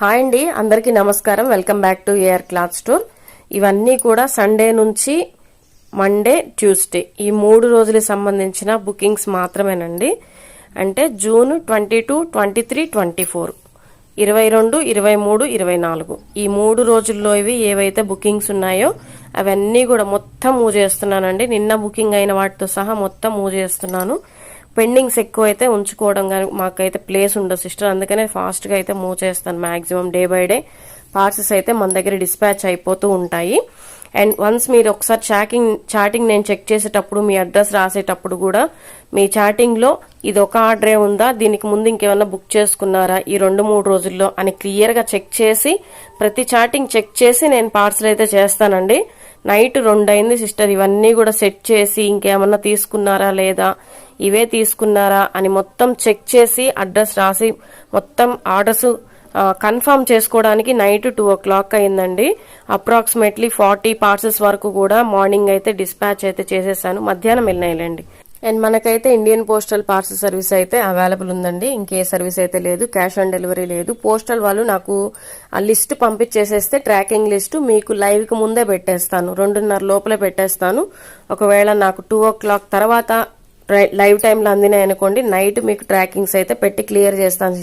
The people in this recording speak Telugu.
హాయ్ అండి, అందరికీ నమస్కారం. Welcome back to AR cloth store. ఇవన్నీ కూడా సండే నుంచి మండే, ట్యూస్డే ఈ 3 రోజులకు సంబంధించిన బుకింగ్స్ మాత్రమేనండి. అంటే జూన్ 22, 23, 24, 22, 23, 24 ఈ 3 రోజుల్లో ఇవి ఏవైతే బుకింగ్స్ ఉన్నాయో అవన్నీ కూడా మొత్తం మూవ్ చేస్తున్నానండి. నిన్న బుకింగ్ అయిన వాటితో సహా మొత్తం మూవ్ చేస్తున్నాను. పెండింగ్స్ ఎక్కువ అయితే ఉంచుకోవడం కానీ మాకైతే ప్లేస్ ఉండదు సిస్టర్, అందుకనే ఫాస్ట్గా అయితే మూవ్ చేస్తాను. మాక్సిమం డే బై డే పార్సెస్ అయితే మన దగ్గర డిస్పాచ్ అయిపోతూ ఉంటాయి. అండ్ వన్స్ మీరు ఒకసారి చాటింగ్ నేను చెక్ చేసేటప్పుడు మీ అడ్రస్ రాసేటప్పుడు కూడా మీ చాటింగ్లో ఇది ఒక ఆర్డరే ఉందా, దీనికి ముందు ఇంకేమన్నా బుక్ చేసుకున్నారా ఈ 2-3 రోజుల్లో అని క్లియర్గా చెక్ చేసి ప్రతి చాటింగ్ చెక్ చేసి నేను పార్సల్ అయితే చేస్తానండి. నైట్ 2 అయింది సిస్టర్. ఇవన్నీ కూడా సెట్ చేసి ఇంకేమన్నా తీసుకున్నారా లేదా, ఇవే తీసుకున్నారా అని మొత్తం చెక్ చేసి అడ్రస్ రాసి మొత్తం ఆర్డర్స్ కన్ఫర్మ్ చేసుకోవడానికి నైట్ 2 o'clock అయిందండి. అప్రాక్సిమేట్లీ 40 పార్సల్స్ వరకు కూడా మార్నింగ్ అయితే డిస్పాచ్ అయితే చేసేసాను. మధ్యాహ్నం వెళ్ళినాయిలేండి. అండ్ మనకైతే ఇండియన్ పోస్టల్ పార్సల్ సర్వీస్ అయితే అవైలబుల్ ఉందండి. ఇంకే సర్వీస్ అయితే లేదు, క్యాష్ ఆన్ డెలివరీ లేదు. పోస్టల్ వాళ్ళు నాకు ఆ లిస్ట్ పంపించేసేస్తే ట్రాకింగ్ లిస్ట్ మీకు లైవ్ కి ముందే పెట్టేస్తాను. 2:30 లోపలే పెట్టేస్తాను. ఒకవేళ నాకు 2 o'clock తర్వాత లైవ్ టైంలో అందినాయి అనుకోండి, నైట్ మీకు ట్రాకింగ్స్ అయితే పెట్టి క్లియర్ చేస్తాను.